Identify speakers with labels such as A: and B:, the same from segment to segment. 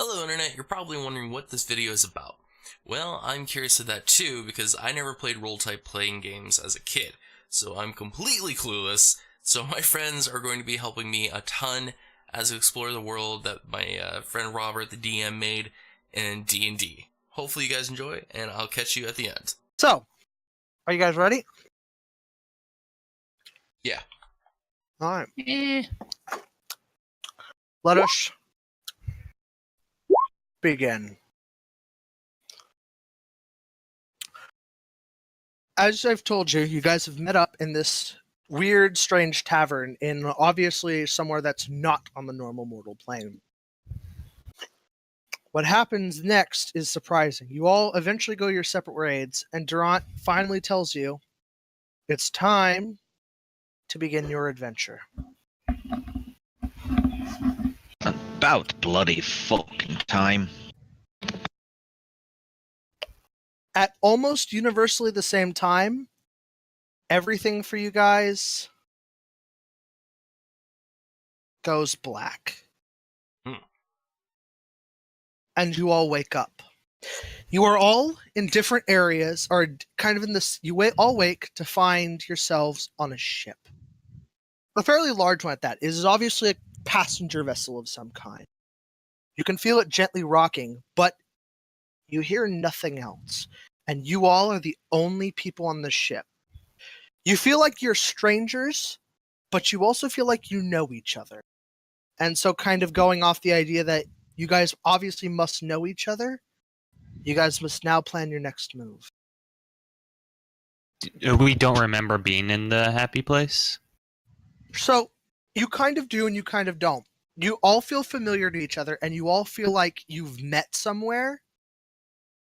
A: Hello Internet, you're probably wondering what this video is about. Well, I'm curious of that too, because I never played role-type playing games as a kid, so I'm completely clueless, so my friends are going to be helping me a ton as I explore the world that my friend Robert, the DM, made in D&D. Hopefully you guys enjoy, and I'll catch you at the end.
B: So, are you guys ready?
A: Yeah.
B: Alright. Let us begin. As I've told you, you guys have met up in this weird, strange tavern in obviously somewhere that's not on the normal mortal plane. What happens next is surprising. You all eventually go your separate ways, and Durant finally tells you it's time to begin your adventure.
C: About bloody fucking time.
B: At almost universally the same time, everything for you guys goes black. And you all wake up. You are all in different areas, or kind of in this. You all wake to find yourselves on a ship. A fairly large one at that. It is obviously a passenger vessel of some kind. You can feel it gently rocking, but you hear nothing else. And you all are the only people on the ship. You feel like you're strangers, but you also feel like you know each other. And so kind of going off the idea that you guys obviously must know each other, you guys must now plan your next move.
D: We don't remember being in the happy place?
B: So, you kind of do and you kind of don't. You all feel familiar to each other, and you all feel like you've met somewhere,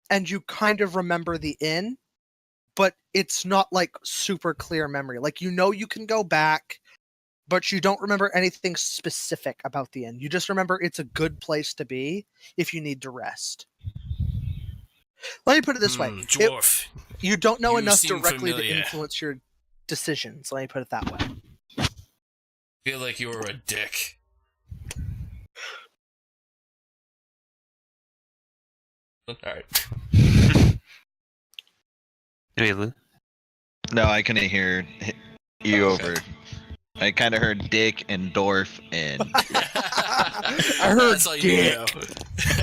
B: and you kind of remember the inn, but it's not like super clear memory. Like, you know you can go back, but you don't remember anything specific about the inn. You just remember it's a good place to be if you need to rest. Let me put it this way.
A: Dwarf.
B: You don't know
A: You
B: enough
A: seem
B: directly
A: familiar.
B: to influence your decisions. Let me put it that way.
A: Feel like you were a dick. Alright.
C: No, I couldn't hear you over. I kind of heard dick and dwarf and.
B: I heard
A: That's all you need
B: dick.
A: to know.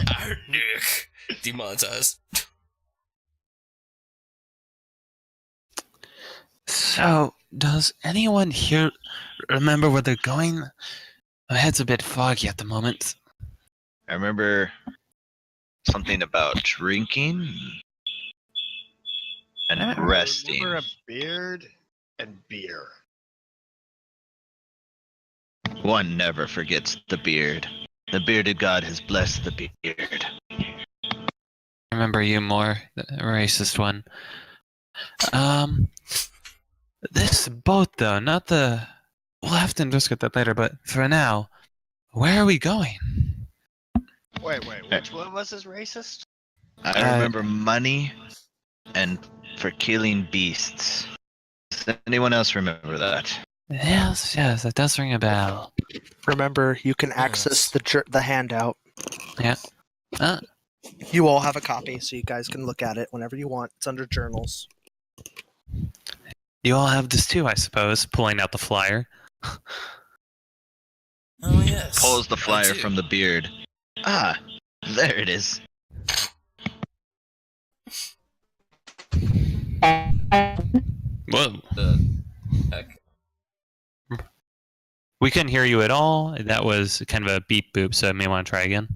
A: I heard dick. Demonetized.
D: So, does anyone here remember where they're going? My head's a bit foggy at the moment.
C: I remember something about drinking and resting.
E: I remember a beard and beer.
C: One never forgets the beard. The bearded god has blessed the beard.
D: I remember you more, the racist one. This boat though, not the... We'll have to investigate that later, but for now, where are we going?
E: Wait, which one was this racist?
C: I remember money and for killing beasts. Does anyone else remember that?
D: Yes, that does ring a bell.
B: Remember, you can access the handout.
D: Yeah.
B: You all have a copy, so you guys can look at it whenever you want. It's under journals.
D: You all have this too, I suppose, pulling out the flyer.
A: Oh yes.
C: Pulls the
A: I
C: flyer
A: do.
C: from the beard. Ah, there it is.
D: Whoa.
A: The heck?
D: We couldn't hear you at all. That was kind of a beep boop, so I may want to try again.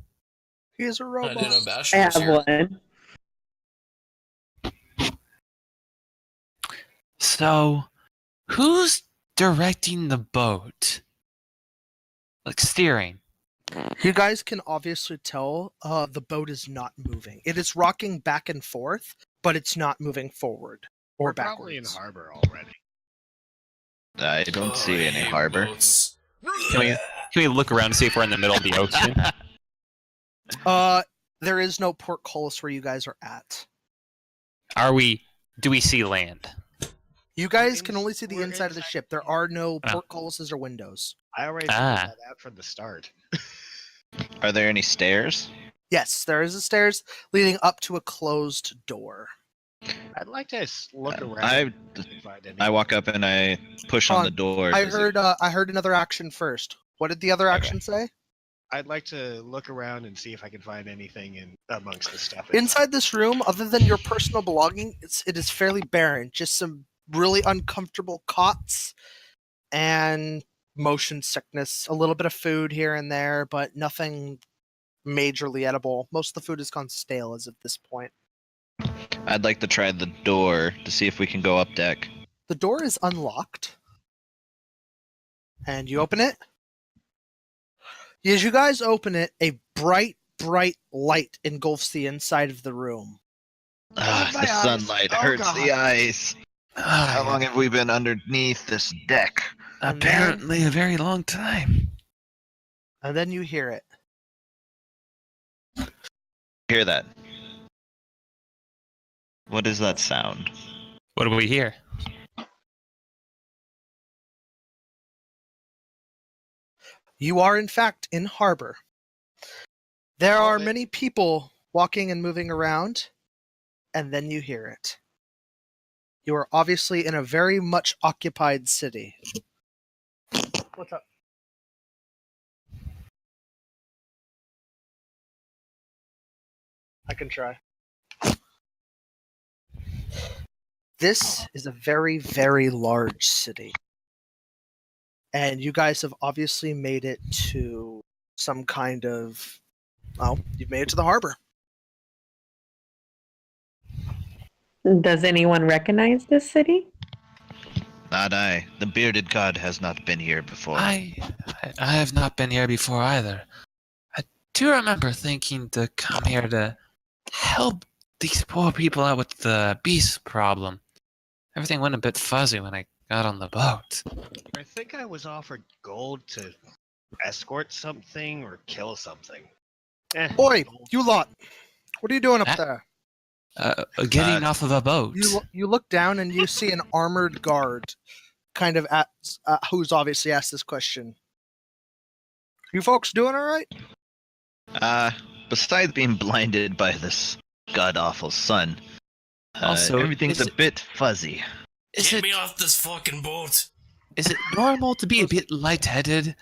B: He's a
A: I
B: robot.
A: didn't know Bash
F: I
A: was
F: have
A: here.
F: one.
D: So, who's directing the boat? Like steering?
B: You guys can obviously tell the boat is not moving. It is rocking back and forth, but it's not moving forward or
E: We're probably in
B: backwards.
E: harbor already.
C: I don't see any harbor.
A: Boats.
D: Can we look around and see if we're in the middle of the ocean?
B: There is no portcullis where you guys are at.
D: Do we see land?
B: You guys can only see the
E: We're
B: inside of the
E: inside
B: ship. There are no
D: Oh.
B: portcullises or windows.
E: I already figured that out from the start.
C: Are there any stairs?
B: Yes, there is a stairs leading up to a closed door.
E: I'd like to look around.
C: I
E: and find any-
C: I walk up and I push on the door.
B: I
C: Does it-
B: heard another action first. What did the other
C: Okay.
B: action say?
E: I'd like to look around and see if I can find anything in amongst the stuff.
B: Inside this room, other than your personal belonging, it is fairly barren. Just some really uncomfortable cots and motion sickness. A little bit of food here and there, but nothing majorly edible. Most of the food has gone stale as of this point.
C: I'd like to try the door to see if we can go up deck.
B: The door is unlocked. And you open it. As you guys open it, a bright light engulfs the inside of the room.
C: Ah,
E: my
C: the
E: eyes.
C: sunlight
E: Oh,
C: hurts
E: God.
C: the eyes. How
D: Ah,
C: long have we been underneath this deck?
B: And then-
D: apparently a very long time.
B: And then you hear it.
C: Hear that? What is that sound?
D: What do we hear?
B: You are, in fact, in harbor. There
E: Oh,
B: are
E: they-
B: many people walking and moving around, and then you hear it. You are obviously in a very much occupied city. What's up? I can try. This is a very, very large city. And you guys have obviously made it to some kind of. Well, you've made it to the harbor.
F: Does anyone recognize this city?
C: Not I. The bearded god has not been here before.
D: I have not been here before either. I do remember thinking to come here to help these poor people out with the beast problem. Everything went a bit fuzzy when I got on the boat.
E: I think I was offered gold to escort something or kill something.
B: Oi, you lot! What are you doing up
D: Huh?
B: there?
D: Getting off of a boat.
B: You look down and you see an armored guard, kind of who's obviously asked this question. You folks doing all right?
C: Besides being blinded by this god-awful sun,
D: Also,
C: everything's
D: is
C: a bit fuzzy.
D: Is
A: Get
D: it
A: me off this fucking boat!
D: is it normal to be a bit lightheaded,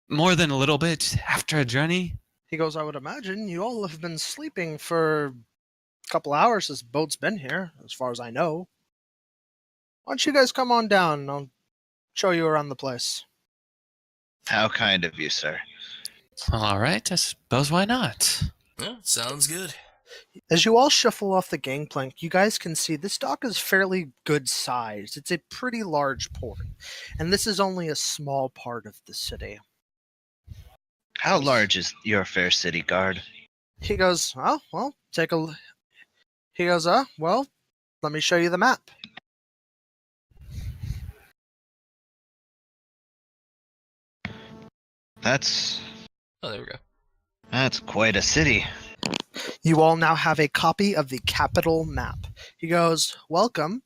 D: more than a little bit after a journey?
B: He goes, I would imagine you all have been sleeping for a couple hours this boat's been here, as far as I know. Why don't you guys come on down and I'll show you around the place.
C: How kind of you, sir.
D: All right, I suppose why not?
A: Yeah, sounds good.
B: As you all shuffle off the gangplank, you guys can see this dock is fairly good sized. It's a pretty large port, and this is only a small part of the city.
C: How large is your fair city, guard?
B: He goes, oh, well, take a l-" He goes, well, let me show you the map.
C: That's
A: Oh, there we go.
C: quite a city.
B: You all now have a copy of the capital map. He goes, welcome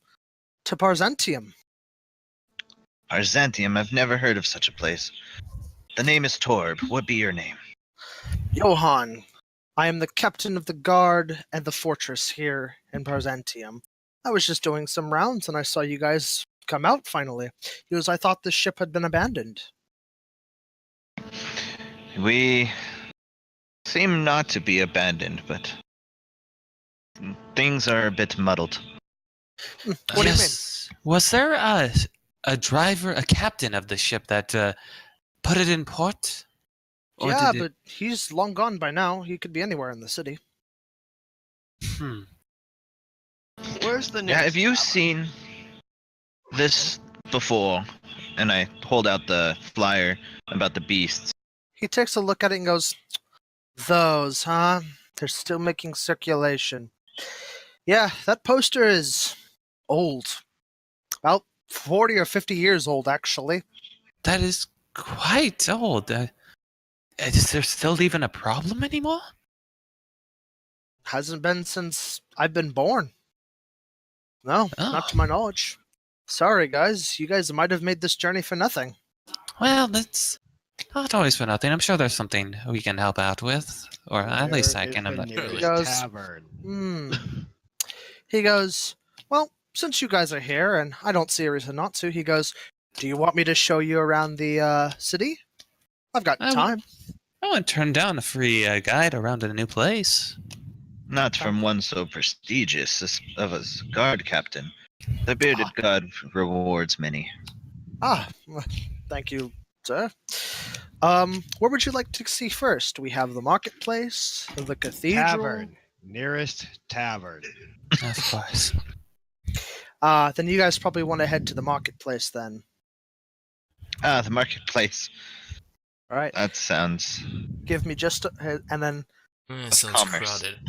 B: to Parzentium.
C: Arzantium, I've never heard of such a place. The name is Torb. What be your name?
B: Johann, I am the captain of the guard and the fortress here in Parzentium. I was just doing some rounds and I saw you guys come out finally. He goes, I thought the ship had been abandoned.
C: We seem not to be abandoned, but things are a bit muddled.
B: What do you mean?
D: Yes. Was there a driver, a captain of the ship that put it in port? Or
B: Yeah,
D: did it-
B: but he's long gone by now. He could be anywhere in the city.
E: Where's the
C: Yeah, have you
E: nearest
C: seen this before? And I hold out the flyer about the beasts.
B: He takes a look at it and goes, those, huh? They're still making circulation. Yeah, that poster is old. About 40 or 50 years old, actually.
D: That is quite old. Is there still even a problem anymore?
B: Hasn't been since I've been born. No, not to
D: Oh.
B: my knowledge. Sorry, guys. You guys might have made this journey for nothing.
D: Well, let's Not always for nothing. I'm sure there's something we can help out with, or at least I
E: Where is
D: can.
E: the
D: But
E: nearest
B: Goes-
E: tavern?
B: He goes, well, since you guys are here and I don't see a reason not to, he goes, do you want me to show you around the city? I've got time.
D: I wouldn't turn down a free guide around a new place.
C: Not from one so prestigious as of a guard captain. The bearded god rewards many.
B: Well, thank you, sir. Where would you like to see first? We have the marketplace, the cathedral.
E: Tavern. Nearest tavern.
D: Of course.
B: Then you guys probably want to head to the marketplace then.
C: The marketplace.
B: All right.
C: That sounds.
B: Give me just and then
A: It sounds
C: commerce.
A: crowded,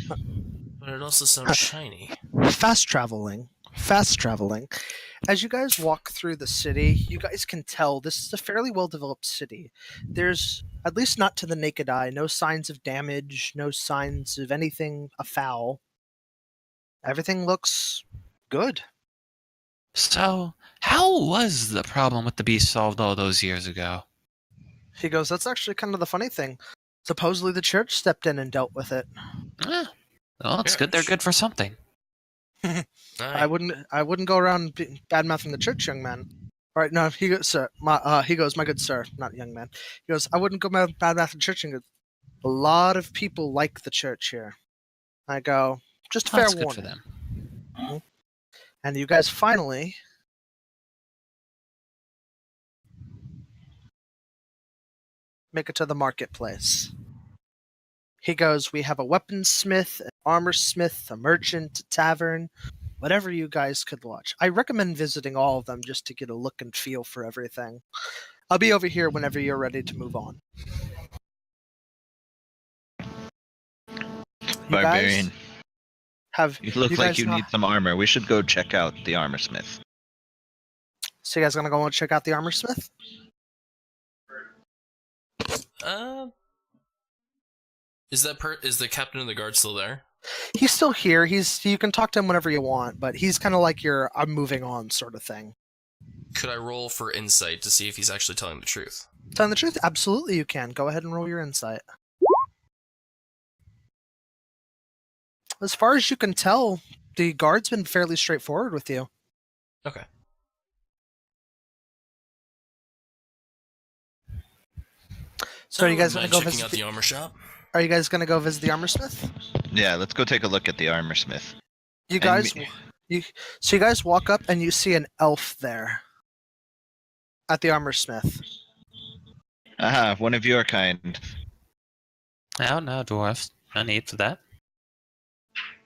A: but it also sounds shiny.
B: fast traveling. As you guys walk through the city, you guys can tell this is a fairly well-developed city. There's, at least not to the naked eye, no signs of damage, no signs of anything afoul. Everything looks good.
D: So, how was the problem with the beast solved all those years ago?
B: He goes, that's actually kind of the funny thing. Supposedly the church stepped in and dealt with it.
D: Well, it's good. They're good for something.
B: I wouldn't go around bad mouthing the church, young man. All right, no, he goes, sir. He goes, my good sir, not young man. He goes, I wouldn't go bad mouthing the church. And goes, a lot of people like the church here. I go, just fair
D: That's good
B: warning.
D: for them.
B: And you guys finally make it to the marketplace. He goes, we have a weaponsmith, an armor smith, a merchant, a tavern, whatever you guys could watch. I recommend visiting all of them just to get a look and feel for everything. I'll be over here whenever you're ready to move on.
C: Barbarian. You look
B: you
C: like
B: guys
C: you
B: know-
C: need some armor. We should go check out the armor smith.
B: So you guys gonna go and check out the armor smith?
A: Is the captain of the guard still there?
B: He's still here. You can talk to him whenever you want, but he's kind of like your I'm moving on sort of thing.
A: Could I roll for insight to see if he's actually telling the truth?
B: Telling the truth, absolutely you can. Go ahead and roll your insight. As far as you can tell, the guard's been fairly straightforward with you.
A: Okay.
B: So are you guys
A: Mind
B: gonna go
A: checking
B: visit?
A: out the armor shop?
B: Are you guys gonna go visit the armor smith?
C: Yeah, let's go take a look at the armor smith.
B: You guys, so you guys walk up and you see an elf there at the armor smith.
C: Aha, one of your kind.
D: Oh, no, dwarfs. No need for that.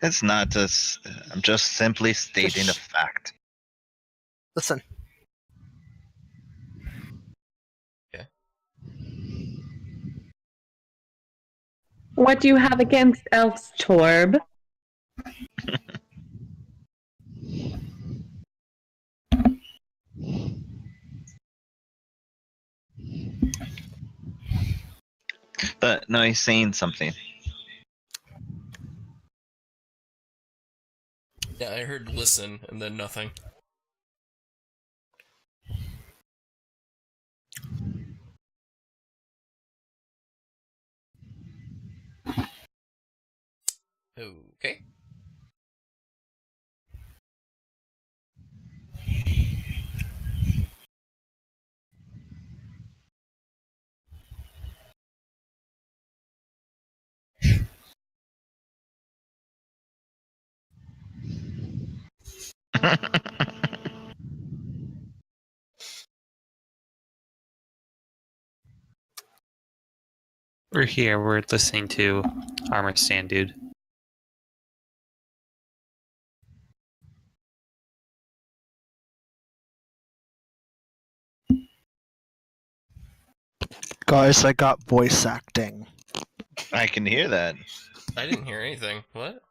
C: It's not just. I'm just simply stating a fact.
B: Listen,
F: What do you have against elves, Torb?
C: But no, he's saying something.
A: Yeah, I heard listen and then nothing. Okay.
D: We're here. We're listening to Armor Stand Dude.
B: guys, I got voice acting.
C: I can hear that.
A: I didn't hear anything. What?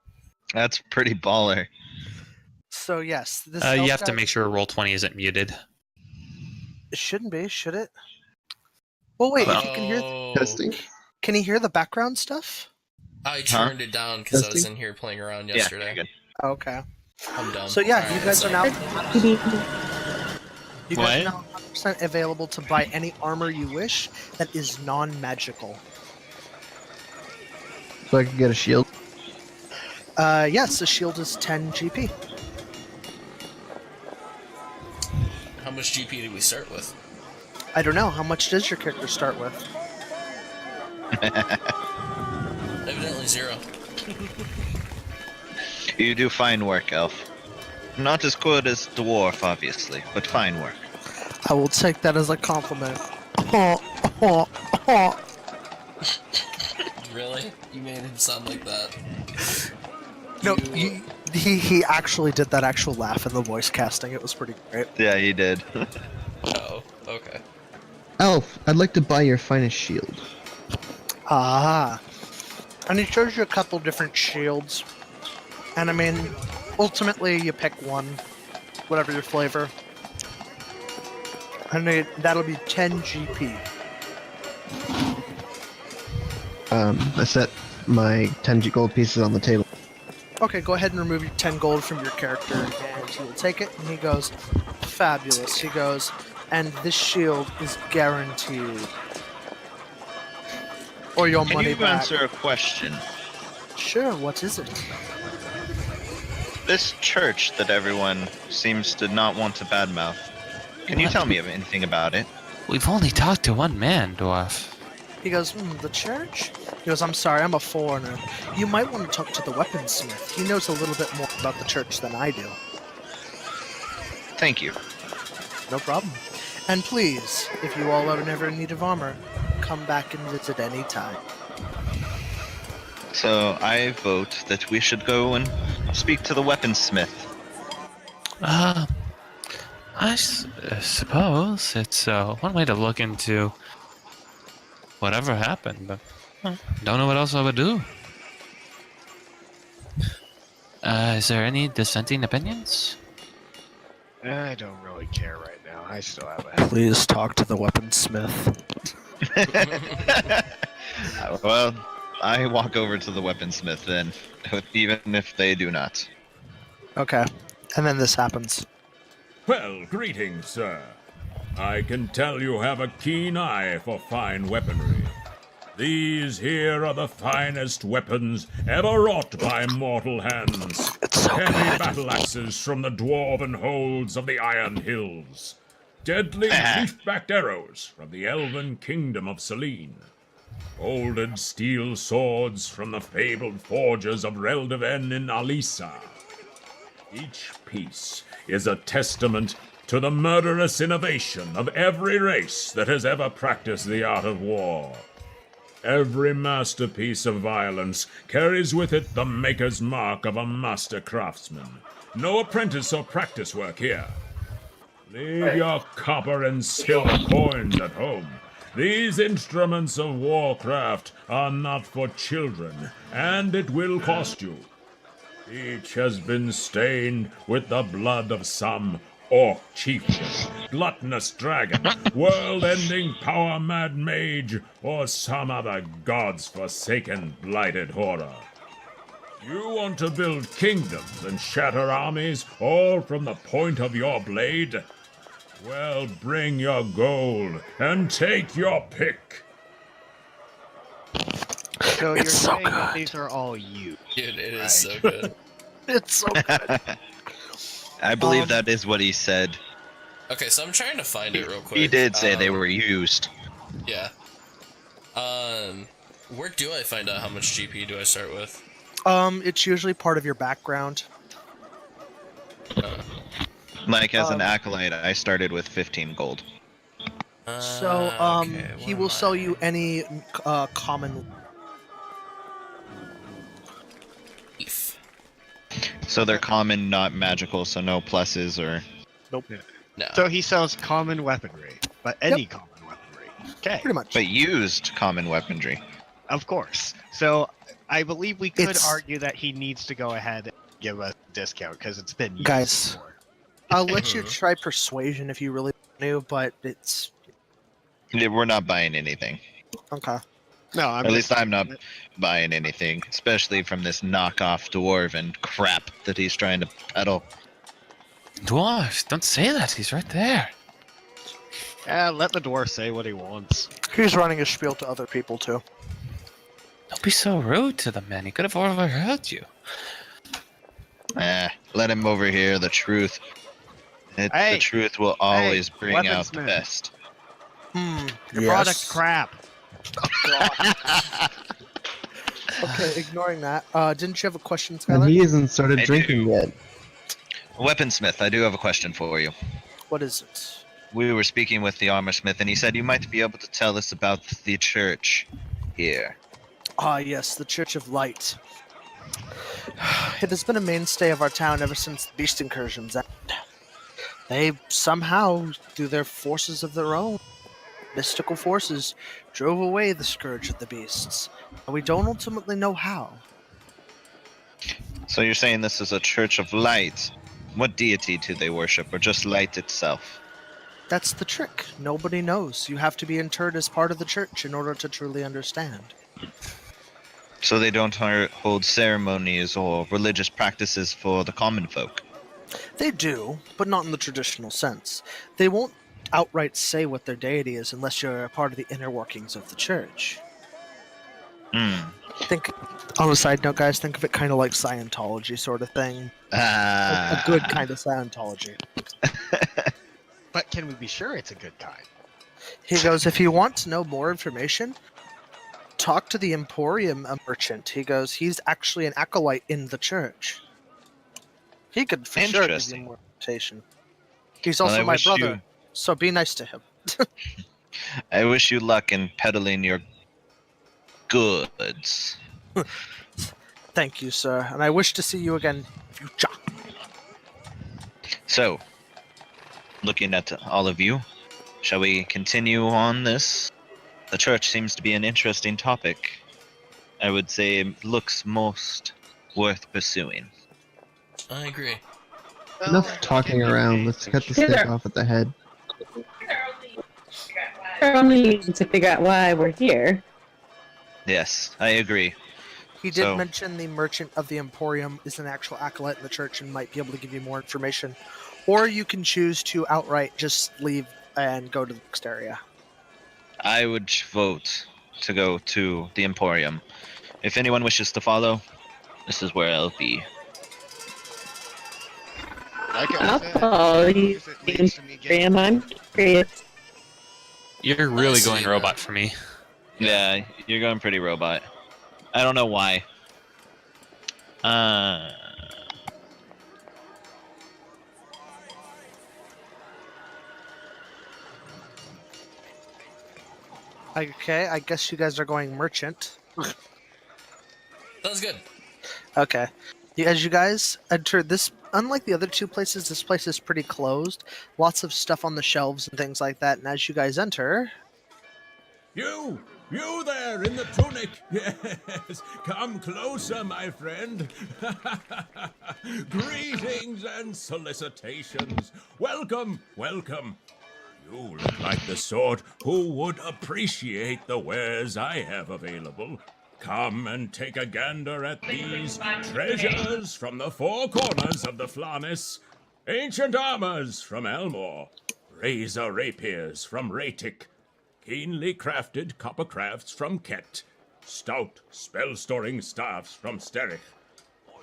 C: That's pretty baller.
B: So yes, this
D: You
B: elf
D: have to
B: guy-
D: make sure Roll20 isn't muted.
B: It shouldn't be, should it? Well, wait. If you can hear,
A: Oh.
G: Testing.
B: can he hear the background stuff?
A: I turned it down because I was in here playing around
C: Yeah,
A: yesterday.
C: you're good.
B: Okay.
A: I'm done.
B: So yeah,
A: Alright,
B: you guys are
A: sorry.
B: now. You guys
D: What?
B: are now 10% available to buy any armor you wish that is non-magical.
G: So I can get a shield.
B: Yes, the shield is 10 GP.
A: How much GP did we start with?
B: I don't know. How much does your character start with?
A: Evidently 0.
C: You do fine work, Elf. Not as good as Dwarf, obviously, but fine work.
B: I will take that as a compliment.
A: Really? You made him sound like that.
B: No, he actually did that actual laugh in the voice casting. It was pretty great.
C: Yeah, he did.
A: Oh, okay.
G: Elf, I'd like to buy your finest shield.
B: Ah. And he shows you a couple different shields. And I mean, ultimately you pick one, whatever your flavor. And that'll be 10 GP.
G: I set my 10 gold pieces on the table.
B: Okay, go ahead and remove your 10 gold from your character, and he will take it, and he goes, fabulous. He goes, and this shield is guaranteed. Or your
C: Can
B: money
C: you
B: back.
C: answer a question?
B: Sure, what is it?
C: This church that everyone seems to not want to badmouth. Can you tell me anything about it?
D: We've only talked to one man, Dwarf.
B: He goes, the church? He goes, I'm sorry, I'm a foreigner. You might want to talk to the weaponsmith. He knows a little bit more about the church than I do.
C: Thank you.
B: No problem. And please, if you all are ever in need of armor, come back and visit any time.
C: So I vote that we should go and speak to the weaponsmith.
D: I suppose it's one way to look into whatever happened, but don't know what else I would do. Is there any dissenting opinions?
E: I don't really care right now. I still have a.
B: Please talk to the weaponsmith.
C: Well, I walk over to the weaponsmith then, even if they do not.
B: Okay. And then this happens.
H: Well, greetings, sir. I can tell you have a keen eye for fine weaponry. These here are the finest weapons ever wrought by mortal hands.
B: It's so
H: Heavy
B: good.
H: battle axes from the dwarven holds of the Iron Hills. Deadly leaf-backed arrows from the elven kingdom of Selene. Folded steel swords from the fabled forges of Reldeven in Alisa. Each piece is a testament to the murderous innovation of every race that has ever practiced the art of war. Every masterpiece of violence carries with it the maker's mark of a master craftsman. No apprentice or practice work here. Leave your copper and silver coins at home. These instruments of warcraft are not for children, and it will cost you. Each has been stained with the blood of some orc chieftain, gluttonous dragon, world-ending power-mad mage, or some other god's-forsaken blighted horror. You want to build kingdoms and shatter armies, all from the point of your blade? Well, bring your gold and take your pick.
E: So you're
B: It's so
E: saying that
B: good.
E: these are all you?
A: Dude, it is
E: Right.
A: so good.
B: It's so good.
C: I believe that is what he said.
A: Okay, so I'm trying to find it real quick.
C: He did say they were used.
A: Yeah. Where do I find out how much GP do I start with?
B: It's usually part of your background.
C: Like, as an acolyte, I started with 15 gold.
B: So,
A: Okay,
B: he
A: where
B: will
A: am
B: sell
A: I?
B: you any common.
A: Leaf.
C: So they're common, not magical, so no pluses or...
A: No.
E: So he sells common weaponry, but any common weaponry. Okay,
B: Pretty much.
C: But used common weaponry.
E: of course. So I believe we could
B: It's-
E: argue that he needs to go ahead and give us a discount because it's been used
B: Guys.
E: before.
B: I'll let you try persuasion if you really want to, but it's
C: Yeah, we're not buying anything.
B: okay.
E: No, I'm
C: At
E: just
C: least I'm not
E: saying that-
C: buying anything, especially from this knockoff dwarven crap that he's trying to peddle.
D: Dwarf, don't say that. He's right there.
E: Let the dwarf say what he wants.
B: He's running his spiel to other people too.
D: Don't be so rude to the man. He could have overheard you.
C: Let him overhear the truth.
E: Hey,
C: the truth will always bring out the
E: weaponsmith.
C: best.
E: Your product's crap.
B: Okay, ignoring that. Didn't you have a question,
G: And
B: Skylar?
G: he hasn't started
C: I
G: drinking
C: do.
G: yet.
C: Weaponsmith, I do have a question for you.
B: What is it?
C: We were speaking with the armor smith, and he said you might be able to tell us about the church here.
B: Ah, yes, the Church of Light. It has been a mainstay of our town ever since the beast incursions ended. They somehow, through their forces of their own, mystical forces, drove away the scourge of the beasts. And we don't ultimately know how.
C: So you're saying this is a church of light? What deity do they worship, or just light itself?
B: That's the trick. Nobody knows. You have to be interred as part of the church in order to truly understand.
C: So they don't hold ceremonies or religious practices for the common folk?
B: They do, but not in the traditional sense. They won't outright say what their deity is unless you're a part of the inner workings of the church. Think, on a side note, guys, think of it kind of like Scientology sort of thing. A good kind of Scientology.
E: But can we be sure it's a good kind?
B: He goes, if you want to know more information, talk to the Emporium merchant. He goes, he's actually an acolyte in the church. He could for sure give you
C: Interesting.
B: more information. He's
C: Well,
B: also
C: I
B: my
C: wish
B: brother,
C: you-
B: so be nice to him.
C: I wish you luck in peddling your goods.
B: Thank you, sir, and I wish to see you again in future.
C: So, looking at all of you, shall we continue on this? The church seems to be an interesting topic. I would say it looks most worth pursuing.
A: I agree.
G: Enough talking around. Let's cut the
F: Yeah,
G: stick
F: there-
G: off at the head.
F: We're only needing to figure out why we're here.
C: Yes, I agree.
B: He did
C: So-
B: mention the merchant of the Emporium is an actual acolyte in the church and might be able to give you more information. Or you can choose to outright just leave and go to the next area.
C: I would vote to go to the Emporium. If anyone wishes to follow, this is where I'll be.
F: I'll follow you, Graham. I'm curious.
D: You're really going robot for me.
C: Yeah, you're going pretty robot. I don't know why.
B: Okay, I guess you guys are going merchant.
A: Sounds good.
B: Okay. As you guys enter this, unlike the other two places, this place is pretty closed. Lots of stuff on the shelves and things like that. And as you guys enter,
H: You there in the tunic. Yes, come closer, my friend. Greetings and solicitations. Welcome, welcome. You look like the sort who would appreciate the wares I have available. Come and take a gander at these treasures from the four corners of the Flanis. Ancient armors from Elmore. Razor rapiers from Ratic. Keenly crafted copper crafts from Ket. Stout spell-storing staffs from Sterich.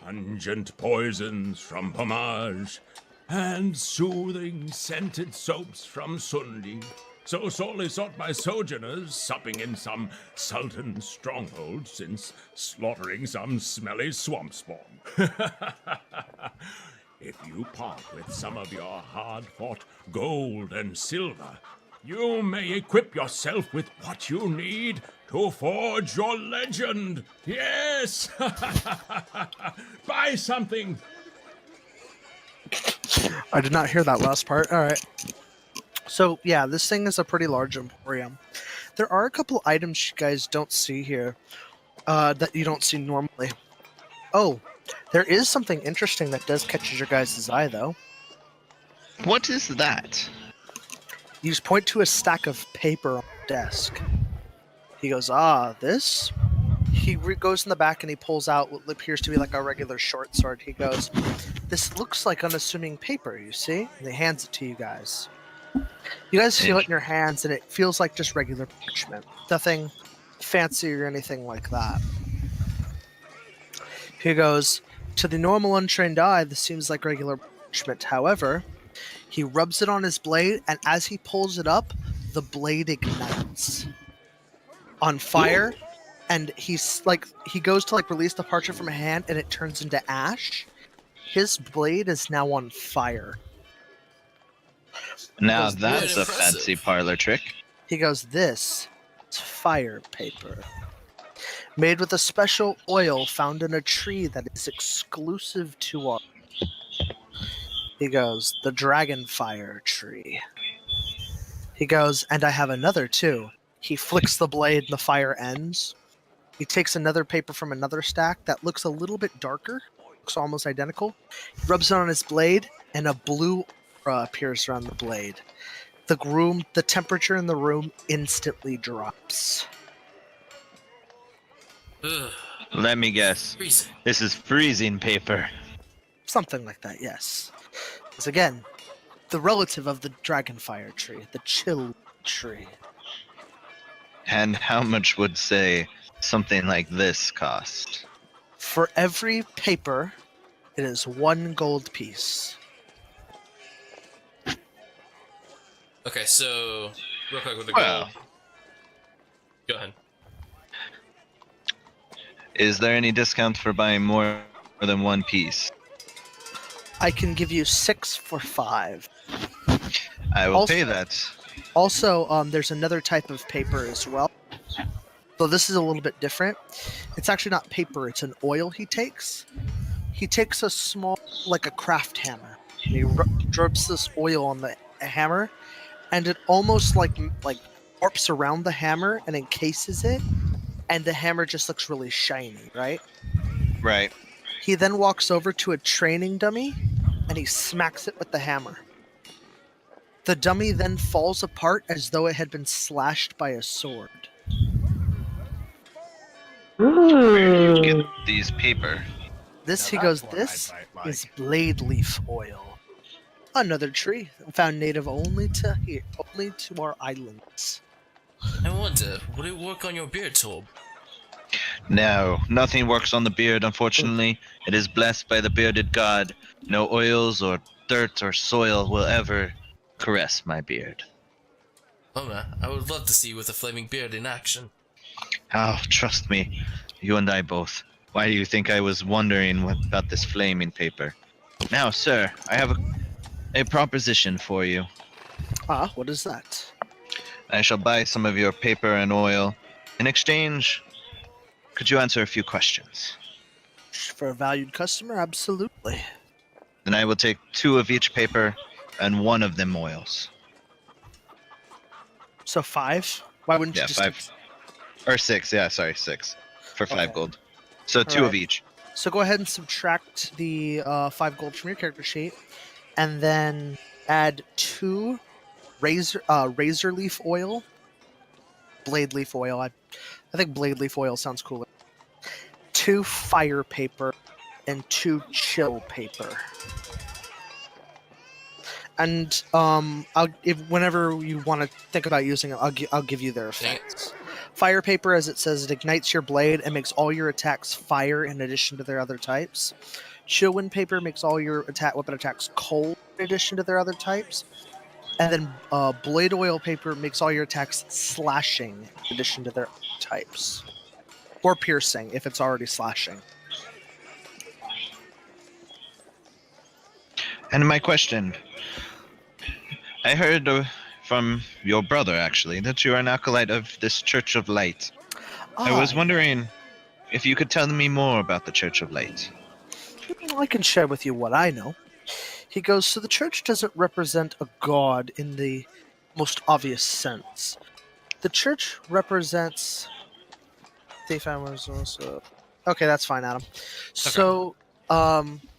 H: Pungent poisons from Pomage. And soothing scented soaps from Sundi. So sorely sought by sojourners, supping in some sultan stronghold since slaughtering some smelly swamp spawn. If you part with some of your hard-fought gold and silver, you may equip yourself with what you need to forge your legend. Yes! Buy something!
B: I did not hear that last part. All right. So, yeah, this thing is a pretty large emporium. There are a couple items you guys don't see here that you don't see normally. Oh, there is something interesting that does catch your guys' eye, though.
C: What is that?
B: You just point to a stack of paper on the desk. He goes, this? He goes in the back and he pulls out what appears to be like a regular short sword. He goes, this looks like unassuming paper, you see? And he hands it to you guys. You guys feel it in your hands, and it feels like just regular parchment. Nothing fancy or anything like that. He goes, to the normal untrained eye, this seems like regular parchment. However, he rubs it on his blade, and as he pulls it up, the blade ignites on fire. And he's like, he goes to like release the parchment from a hand, and it turns into ash. His blade is now on fire.
C: Now
B: Goes,
C: that's
A: "Good,
C: a fancy parlor trick.
B: He goes, this is fire paper. Made with a special oil found in a tree that is exclusive to our... He goes, the dragonfire tree. He goes, and I have another too. He flicks the blade and the fire ends. He takes another paper from another stack that looks a little bit darker. Looks almost identical. He rubs it on his blade, and a blue aura appears around the blade. The temperature in the room instantly drops.
A: Ugh,
C: Let me guess.
A: freezing.
C: This is freezing paper.
B: Something like that, yes. Because again, the relative of the dragonfire tree, the chill tree.
C: And how much would, say, something like this cost?
B: For every paper, it is 1 gold piece.
A: Okay, so real quick with the
C: Well.
A: gold. Go ahead.
C: Is there any discount for buying more than one piece?
B: I can give you 6 for 5.
C: I will
B: Also-
C: pay that.
B: Also, there's another type of paper as well. So this is a little bit different. It's actually not paper, it's an oil he takes. He takes a small, like a craft hammer. He drops this oil on the hammer, and it almost like warps around the hammer and encases it, and the hammer just looks really shiny, right?
C: Right.
B: He then walks over to a training dummy, and he smacks it with the hammer. The dummy then falls apart as though it had been slashed by a sword.
C: Where do you
F: Ooh.
C: get these paper?
B: This, he
E: Now
B: goes,
E: that's what
B: this
E: I might
B: is
E: like.
B: blade leaf oil. Another tree found native only to here, only to our islands.
A: I wonder, would it work on your beard, Torb?
C: No, nothing works on the beard, unfortunately. It is blessed by the bearded god. No oils or dirt or soil will ever caress my beard.
A: Oh man, I would love to see you with a flaming beard in action.
C: Oh, trust me, you and I both. Why do you think I was wondering about this flaming paper? Now, sir, I have a proposition for you.
B: Ah, what is that?
C: I shall buy some of your paper and oil. In exchange, could you answer a few questions?
B: For a valued customer, absolutely.
C: Then I will take 2 of each paper and 1 of them oils.
B: So 5? Why wouldn't you
C: Yeah,
B: just
C: 5. Or 6, yeah, sorry, 6. For 5
B: Okay.
C: gold. So 2 of
B: Alright.
C: each.
B: So go ahead and subtract the 5 gold from your character sheet, and then add 2 razor leaf oil, blade leaf oil. I think blade leaf oil sounds cooler. 2 fire paper and 2 chill paper. And whenever you want to think about using it, I'll give you their effects. Fire paper, as it says, it ignites your blade and makes all your attacks fire in addition to their other types. Chill wind paper makes all your weapon attacks cold in addition to their other types. And then blade oil paper makes all your attacks slashing in addition to their types. Or piercing if it's already slashing.
C: And my question. I heard from your brother, actually, that you are an acolyte of this Church of Light. I was wondering if you could tell me more about the Church of Light.
B: I can share with you what I know. He goes, so the church doesn't represent a god in the most obvious sense. The church represents... Okay, that's fine, Adam. So,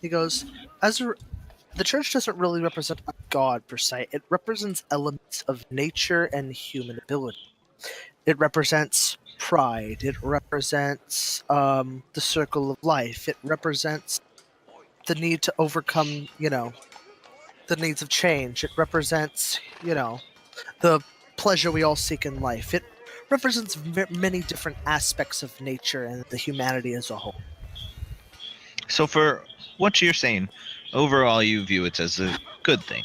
B: he goes, the church doesn't really represent a god per se. It represents elements of nature and human ability. It represents pride. It represents the circle of life. It represents the need to overcome, the needs of change. It represents, the pleasure we all seek in life. It represents many different aspects of nature and the humanity as a whole.
C: So, for what you're saying, overall, you view it as a good thing.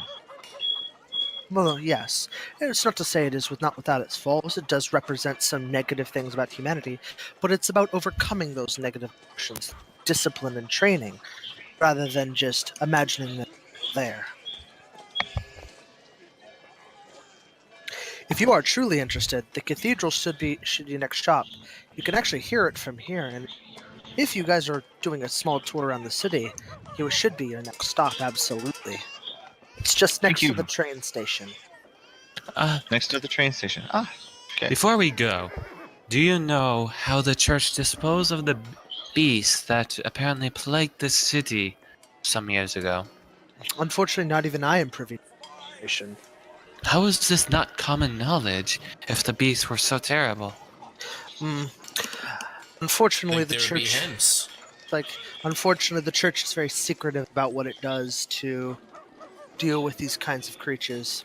B: Well, yes. And it's not to say it is not without its faults. It does represent some negative things about humanity, but it's about overcoming those negative emotions, discipline and training, rather than just imagining them there. If you are truly interested, the cathedral should be your next stop. You can actually hear it from here, and if you guys are doing a small tour around the city, it should be your next stop, absolutely. It's just next to the train station.
C: Next to the train station. Okay.
D: Before we go, do you know how the church disposed of the beast that apparently plagued the city some years ago?
B: Unfortunately, not even I am privy to information.
D: How is this not common knowledge if the beasts were so terrible?
B: Unfortunately, the
A: There would be
B: church.
A: hints.
B: Unfortunately, the church is very secretive about what it does to deal with these kinds of creatures.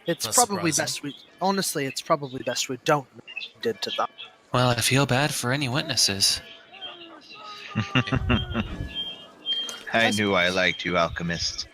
B: It's
A: Not
B: probably
A: surprising.
B: best we. Honestly, it's probably best we don't know what we did to them.
D: Well, I feel bad for any witnesses.
C: I knew I liked you, alchemist.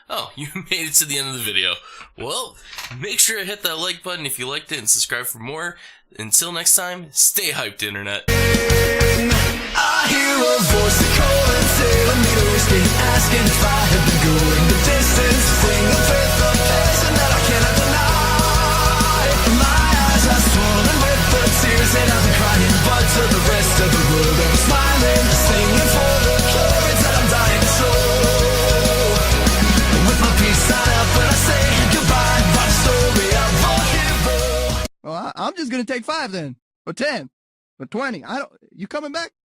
A: Oh, you made it to the end of the video. Well, make sure to hit that like button if you liked it and subscribe for more. Until next time, stay hyped, Internet.
I: I hear a voice calling, telling me to stay asking if I have been going the distance. Sing of faith, of passion that I cannot deny. My eyes are swollen with the tears and I've been crying, but to the rest of the world I'm smiling, singing for the glory that I'm dying to show. With my peace sign up when I say goodbye, write a story of a hero.
J: Well, I'm just gonna take 5 then, or 10, or 20. You coming back?